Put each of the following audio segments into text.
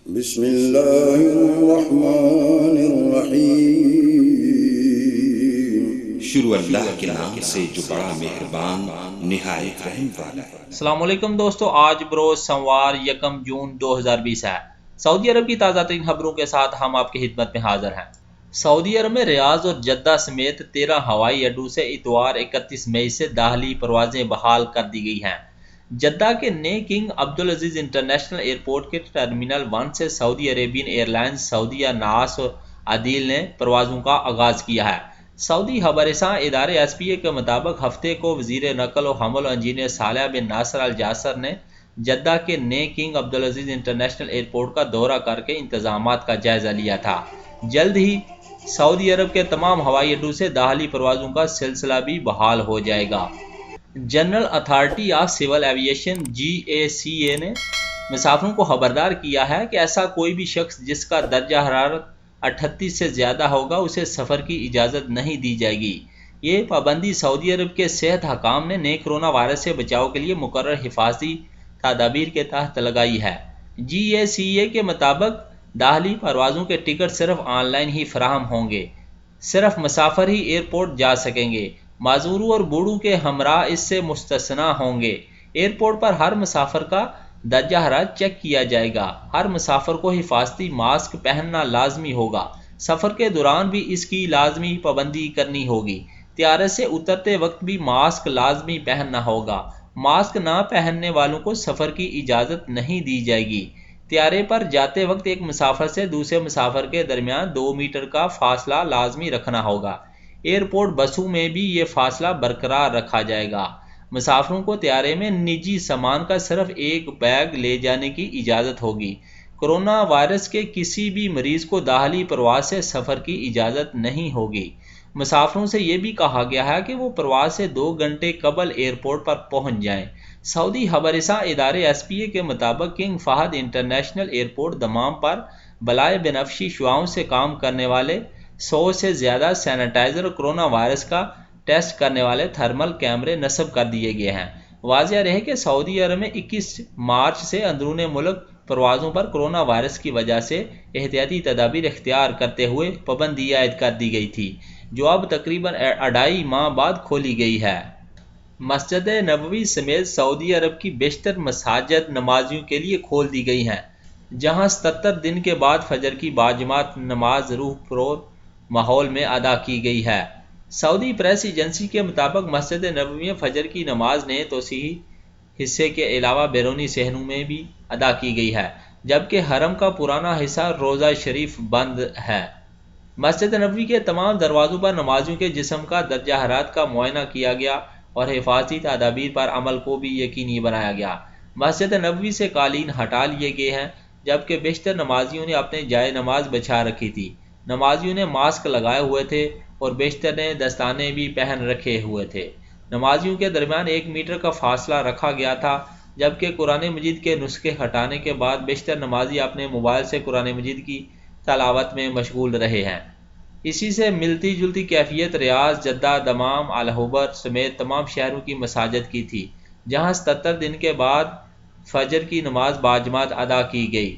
بسم اللہ الرحمن الرحیم۔ شروع اللہ کے نام سے جو بڑا مہربان نہایت رحم والا ہے۔ السلام علیکم دوستو، آج بروز سوموار 1 جون 2020 ہے۔ سعودی عرب کی تازہ ترین خبروں کے ساتھ ہم آپ کی خدمت میں حاضر ہیں۔ سعودی عرب میں ریاض اور جدہ سمیت 13 ہوائی اڈوں سے اتوار 31 مئی سے داخلی پروازیں بحال کر دی گئی ہیں۔ جدہ کے نئے کنگ عبدالعزیز انٹرنیشنل ایئرپورٹ کے ٹرمینل 1 سے سعودی عربین ایئرلائنز سعودیہ ناس اور عدیل نے پروازوں کا آغاز کیا ہے۔ سعودی خبررساں ادارے ایس پی اے کے مطابق ہفتے کو وزیر نقل و حمل انجینئر صالح بن ناصر الجاسر نے جدہ کے نئے کنگ عبدالعزیز انٹرنیشنل ایئرپورٹ کا دورہ کر کے انتظامات کا جائزہ لیا تھا۔ جلد ہی سعودی عرب کے تمام ہوائی اڈوں سے داخلی پروازوں کا سلسلہ بھی بحال ہو جائے گا۔ General Authority of Civil Aviation GACA نے مسافروں کو خبردار کیا ہے کہ ایسا کوئی بھی شخص جس کا درجہ حرارت 38 سے زیادہ ہوگا اسے سفر کی اجازت نہیں دی جائے گی۔ یہ پابندی سعودی عرب کے صحت حکام نے نئے کرونا وائرس سے بچاؤ کے لیے مقرر حفاظتی تدابیر کے تحت لگائی ہے۔ GACA کے مطابق داخلی پروازوں کے ٹکٹ صرف آن لائن ہی فراہم ہوں گے۔ صرف مسافر ہی ایئرپورٹ جا سکیں گے۔ معذوروں اور بوڑھوں کے ہمراہ اس سے مستثنیٰ ہوں گے۔ ایئرپورٹ پر ہر مسافر کا درجہ حرارت چیک کیا جائے گا۔ ہر مسافر کو حفاظتی ماسک پہننا لازمی ہوگا۔ سفر کے دوران بھی اس کی لازمی پابندی کرنی ہوگی۔ طیارے سے اترتے وقت بھی ماسک لازمی پہننا ہوگا۔ ماسک نہ پہننے والوں کو سفر کی اجازت نہیں دی جائے گی۔ طیارے پر جاتے وقت ایک مسافر سے دوسرے مسافر کے درمیان 2 میٹر کا فاصلہ لازمی رکھنا ہوگا۔ ایئرپورٹ بسوں میں بھی یہ فاصلہ برقرار رکھا جائے گا۔ مسافروں کو طیارے میں نجی سامان کا صرف ایک بیگ لے جانے کی اجازت ہوگی۔ کرونا وائرس کے کسی بھی مریض کو داخلی پرواز سے سفر کی اجازت نہیں ہوگی۔ مسافروں سے یہ بھی کہا گیا ہے کہ وہ پرواز سے 2 گھنٹے قبل ایئرپورٹ پر پہنچ جائیں۔ سعودی خبررساں ادارے SPA کے مطابق King Fahd International Airport Dammam پر بلائے بنفشی شعاعوں سے کام کرنے والے 100 سے زیادہ سینیٹائزر اور کرونا وائرس کا ٹیسٹ کرنے والے تھرمل کیمرے نصب کر دیے گئے ہیں۔ واضح رہے کہ سعودی عرب میں 21 مارچ سے اندرون ملک پروازوں پر کرونا وائرس کی وجہ سے احتیاطی تدابیر اختیار کرتے ہوئے پابندی عائد کر دی گئی تھی، جو اب تقریباً 2.5 ماہ بعد کھولی گئی ہے۔ مسجد نبوی سمیت سعودی عرب کی بیشتر مساجد نمازیوں کے لیے کھول دی گئی ہیں، جہاں 77 دن کے بعد فجر کی باجماعت نماز روح پرور ماحول میں ادا کی گئی ہے۔ سعودی پریس ایجنسی کے مطابق مسجد نبوی میں فجر کی نماز نئے توسیعی حصے کے علاوہ بیرونی صحنوں میں بھی ادا کی گئی ہے، جبکہ حرم کا پرانا حصہ روضہ شریف بند ہے۔ مسجد نبوی کے تمام دروازوں پر نمازیوں کے جسم کا درجہ حرارت کا معائنہ کیا گیا اور حفاظتی تدابیر پر عمل کو بھی یقینی بنایا گیا۔ مسجد نبوی سے قالین ہٹا لیے گئے ہیں، جبکہ بیشتر نمازیوں نے اپنے جائے نماز بچھا رکھی تھی۔ نمازیوں نے ماسک لگائے ہوئے تھے اور بیشتر نے دستانے بھی پہن رکھے ہوئے تھے۔ نمازیوں کے درمیان 1 میٹر کا فاصلہ رکھا گیا تھا، جبکہ قرآن مجید کے نسخے ہٹانے کے بعد بیشتر نمازی اپنے موبائل سے قرآن مجید کی تلاوت میں مشغول رہے ہیں۔ اسی سے ملتی جلتی کیفیت ریاض، جدہ، دمام، الخبر سمیت تمام شہروں کی مساجد کی تھی، جہاں 77 دن کے بعد فجر کی نماز باجماعت ادا کی گئی۔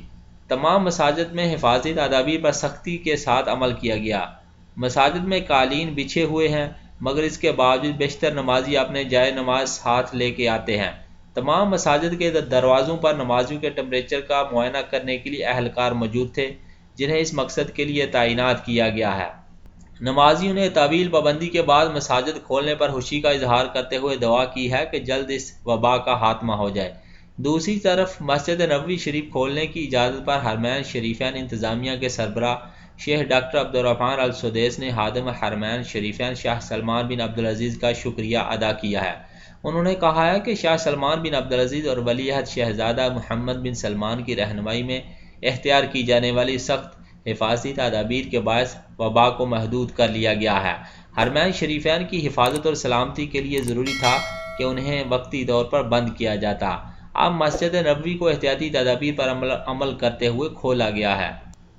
تمام مساجد میں حفاظتی تدابیر پر سختی کے ساتھ عمل کیا گیا۔ مساجد میں قالین بچھے ہوئے ہیں، مگر اس کے باوجود بیشتر نمازی اپنے جائے نماز ساتھ لے کے آتے ہیں۔ تمام مساجد کے دروازوں پر نمازیوں کے ٹمپریچر کا معائنہ کرنے کے لیے اہلکار موجود تھے، جنہیں اس مقصد کے لیے تعینات کیا گیا ہے۔ نمازیوں نے طویل پابندی کے بعد مساجد کھولنے پر خوشی کا اظہار کرتے ہوئے دعا کی ہے کہ جلد اس وبا کا خاتمہ ہو جائے۔ دوسری طرف مسجد نبوی شریف کھولنے کی اجازت پر حرمین شریفین انتظامیہ کے سربراہ شیخ ڈاکٹر عبدالرحمن السدیس نے خادم حرمین شریفین شاہ سلمان بن عبدالعزیز کا شکریہ ادا کیا ہے۔ انہوں نے کہا ہے کہ شاہ سلمان بن عبدالعزیز اور ولی عہد شہزادہ محمد بن سلمان کی رہنمائی میں اختیار کی جانے والی سخت حفاظتی تدابیر کے باعث وبا کو محدود کر لیا گیا ہے۔ حرمین شریفین کی حفاظت اور سلامتی کے لیے ضروری تھا کہ انہیں وقتی طور پر بند کیا جاتا۔ اب مسجد نبوی کو احتیاطی تدابیر پر عمل کرتے ہوئے کھولا گیا ہے۔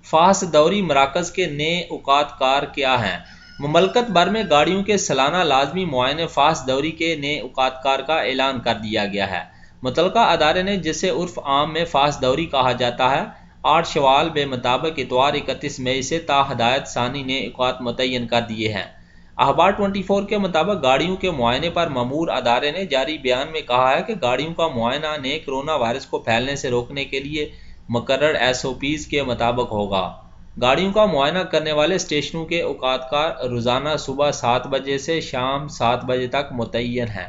فحص دوری مراکز کے نئے اوقات کار کیا ہیں؟ مملکت بھر میں گاڑیوں کے سالانہ لازمی معائنے فحص دوری کے نئے اوقات کار کا اعلان کر دیا گیا ہے۔ متعلقہ ادارے نے، جسے عرف عام میں فحص دوری کہا جاتا ہے، 8 شوال بے مطابق اتوار 31 مئی سے تا ہدایت ثانی نے اوقات متعین کر دیے ہیں۔ اخبار 24 کے مطابق گاڑیوں کے معائنے پر مامور ادارے نے جاری بیان میں کہا ہے کہ گاڑیوں کا معائنہ نے کرونا وائرس کو پھیلنے سے روکنے کے لیے مقرر SOPs کے مطابق ہوگا۔ گاڑیوں کا معائنہ کرنے والے اسٹیشنوں کے اوقات کا روزانہ صبح 7 بجے سے شام 7 بجے تک متعین ہیں۔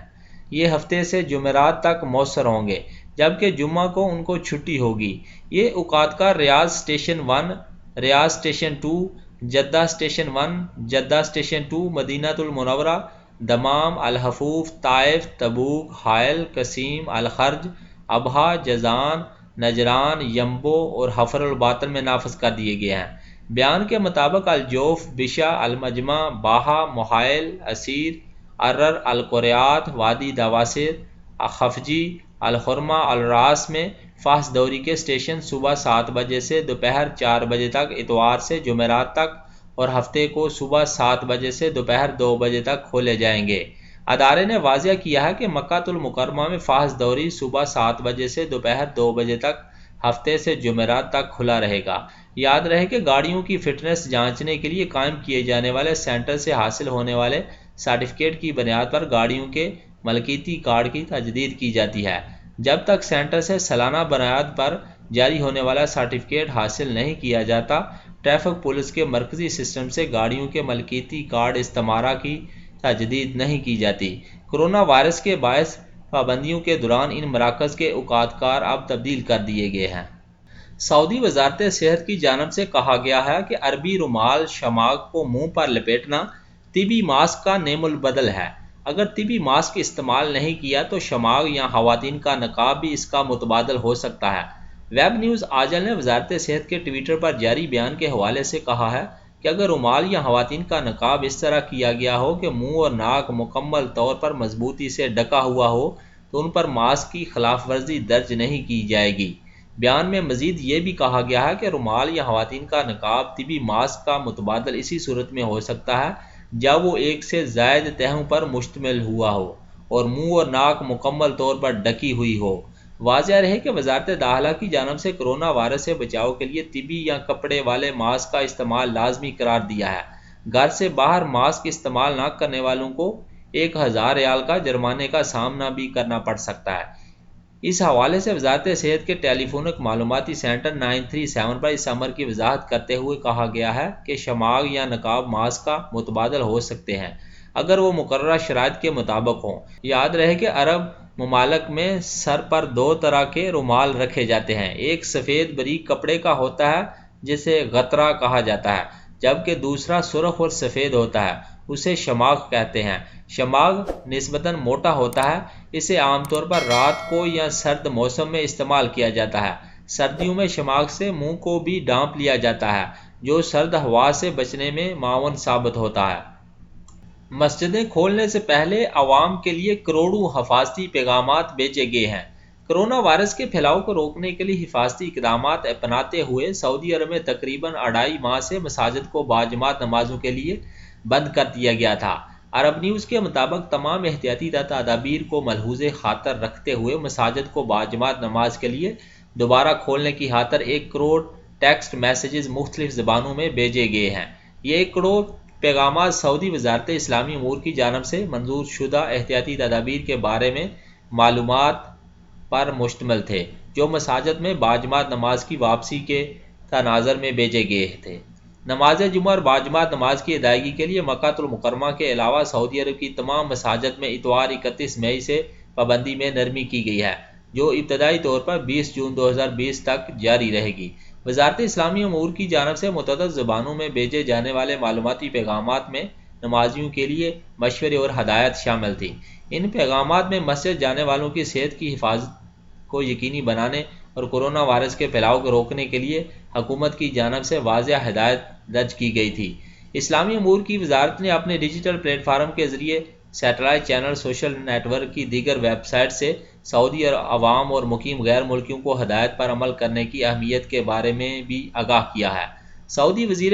یہ ہفتے سے جمعرات تک مؤثر ہوں گے، جبکہ جمعہ کو ان کو چھٹی ہوگی۔ یہ اوقات کا Riyadh station 1، Riyadh station 2، Jeddah station 1، Jeddah station 2، Madinah المنورہ، Dammam, Al Hofuf, Taif, Tabuk, Hail, Qassim, الخرج، Abha, Jazan, Najran, یمبو اور حفر الباطن میں نافذ کر دیے گئے ہیں۔ بیان کے مطابق الجوف، بشا، المجمع، باہا، محائل، اسیر، ارر، القریات، وادی دواسر، خفجی، الحرمہ، الراس میں فحص دوری کے اسٹیشن صبح 7 بجے سے دوپہر 4 بجے تک اتوار سے جمعرات تک اور ہفتے کو صبح 7 بجے سے دوپہر 2 بجے تک کھولے جائیں گے۔ ادارے نے واضح کیا ہے کہ مکہ المکرمہ میں فحص دوری صبح 7 بجے سے دوپہر 2 بجے تک ہفتے سے جمعرات تک کھلا رہے گا۔ یاد رہے کہ گاڑیوں کی فٹنس جانچنے کے لیے قائم کیے جانے والے سینٹر سے حاصل ہونے والے سرٹیفکیٹ کی بنیاد پر گاڑیوں کے ملکیتی کارڈ کی تجدید کی جاتی ہے۔ جب تک سینٹر سے سالانہ بنیاد پر جاری ہونے والا سرٹیفکیٹ حاصل نہیں کیا جاتا، ٹریفک پولیس کے مرکزی سسٹم سے گاڑیوں کے ملکیتی کارڈ استعمارہ کی تجدید نہیں کی جاتی۔ کرونا وائرس کے باعث پابندیوں کے دوران ان مراکز کے اوقات کار اب تبدیل کر دیے گئے ہیں۔ سعودی وزارت صحت کی جانب سے کہا گیا ہے کہ عربی رومال شماغ کو منہ پر لپیٹنا طبی ماسک کا نعم البدل ہے۔ اگر طبی ماسک استعمال نہیں کیا تو شماغ یا خواتین کا نقاب بھی اس کا متبادل ہو سکتا ہے۔ ویب نیوز آجل نے وزارت صحت کے ٹویٹر پر جاری بیان کے حوالے سے کہا ہے کہ اگر رومال یا خواتین کا نقاب اس طرح کیا گیا ہو کہ منہ اور ناک مکمل طور پر مضبوطی سے ڈھکا ہوا ہو تو ان پر ماسک کی خلاف ورزی درج نہیں کی جائے گی۔ بیان میں مزید یہ بھی کہا گیا ہے کہ رومال یا خواتین کا نقاب طبی ماسک کا متبادل اسی صورت میں ہو سکتا ہے جب وہ ایک سے زائد تہوں پر مشتمل ہوا ہو اور منہ اور ناک مکمل طور پر ڈھکی ہوئی ہو۔ واضح رہے کہ وزارت داخلہ کی جانب سے کرونا وائرس سے بچاؤ کے لیے طبی یا کپڑے والے ماسک کا استعمال لازمی قرار دیا ہے۔ گھر سے باہر ماسک استعمال نہ کرنے والوں کو 1000 ریال کا جرمانے کا سامنا بھی کرنا پڑ سکتا ہے۔ اس حوالے سے وزارت صحت کے ٹیلی فونک معلوماتی سینٹر 937 پر اس امر کی وضاحت کرتے ہوئے کہا گیا ہے کہ شماغ یا نقاب ماسک کا متبادل ہو سکتے ہیں اگر وہ مقررہ شرائط کے مطابق ہوں۔ یاد رہے کہ عرب ممالک میں سر پر 2 طرح کے رومال رکھے جاتے ہیں، ایک سفید باریک کپڑے کا ہوتا ہے جسے غطرہ کہا جاتا ہے، جبکہ دوسرا سرخ اور سفید ہوتا ہے، اسے شماغ کہتے ہیں۔ شماغ نسبتاً موٹا ہوتا ہے، اسے عام طور پر رات کو یا سرد موسم میں استعمال کیا جاتا ہے۔ سردیوں میں شماغ سے منہ کو بھی ڈھانپ لیا جاتا ہے جو سرد ہوا سے بچنے میں معاون ثابت ہوتا ہے۔ مسجدیں کھولنے سے پہلے عوام کے لیے کروڑوں حفاظتی پیغامات بھیجے گئے ہیں۔ کرونا وائرس کے پھیلاؤ کو روکنے کے لیے حفاظتی اقدامات اپناتے ہوئے سعودی عرب میں تقریباً 2.5 ماہ سے مساجد کو باجماعت نمازوں کے لیے بند کر دیا گیا تھا۔ عرب نیوز کے مطابق تمام احتیاطی تدابیر کو ملحوظ خاطر رکھتے ہوئے مساجد کو باجماعت نماز کے لیے دوبارہ کھولنے کی خاطر 1 کروڑ ٹیکسٹ میسیجز مختلف زبانوں میں بھیجے گئے ہیں۔ یہ 1 کروڑ پیغامات سعودی وزارت اسلامی امور کی جانب سے منظور شدہ احتیاطی تدابیر کے بارے میں معلومات پر مشتمل تھے جو مساجد میں باجماعت نماز کی واپسی کے تناظر میں بھیجے گئے تھے۔ نماز جمعہ اور باجماعت نماز کی ادائیگی کے لیے مکہ المکرمہ کے علاوہ سعودی عرب کی تمام مساجد میں اتوار 31 مئی سے پابندی میں نرمی کی گئی ہے جو ابتدائی طور پر 20 جون 2020 تک جاری رہے گی۔ وزارت اسلامی امور کی جانب سے متعدد زبانوں میں بھیجے جانے والے معلوماتی پیغامات میں نمازیوں کے لیے مشورے اور ہدایت شامل تھی۔ ان پیغامات میں مسجد جانے والوں کی صحت کی حفاظت کو یقینی بنانے اور کرونا وائرس کے پھیلاؤ کو روکنے کے لیے حکومت کی جانب سے واضح ہدایت درج کی گئی تھی۔ اسلامی امور کی وزارت نے اپنے ڈیجیٹل پلیٹ فارم کے ذریعے satellite channel, social network کی دیگر ویب سائٹ سے سعودی عوام اور مقیم غیر ملکیوں کو ہدایت پر عمل کرنے کی اہمیت کے بارے میں بھی آگاہ کیا ہے۔ سعودی وزیر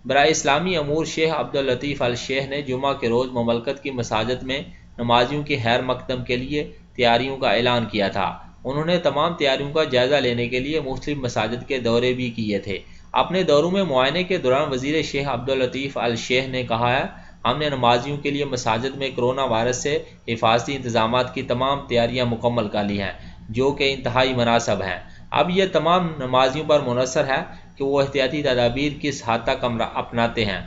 برائے اسلامی امور شیخ عبداللطیف الشیخ نے جمعہ کے روز مملکت کی مساجد میں نمازیوں کے خیر مقدم کے لیے تیاریوں کا اعلان کیا تھا۔ انہوں نے تمام تیاریوں کا جائزہ لینے کے لیے مختلف مساجد کے دورے بھی کیے تھے۔ اپنے دوروں میں معائنے کے دوران وزیر شیخ عبداللطیف الشیخ نے کہا ہے، ہم نے نمازیوں کے لیے مساجد میں کرونا وائرس سے حفاظتی انتظامات کی تمام تیاریاں مکمل کر لی ہیں، جو کہ انتہائی مناسب ہیں۔ اب یہ تمام نمازیوں پر منحصر ہے کہ وہ احتیاطی تدابیر کس حد تک اپناتے ہیں۔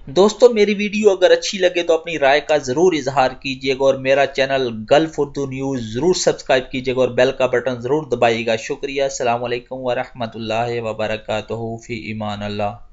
دوستو، میری ویڈیو اگر اچھی لگے تو اپنی رائے کا ضرور اظہار کیجیے گا اور میرا چینل گلف اردو نیوز ضرور سبسکرائب کیجیے گا اور بیل کا بٹن ضرور دبائیے گا۔ شکریہ۔ السلام علیکم ورحمۃ اللہ وبرکاتہ۔ فی امان اللہ۔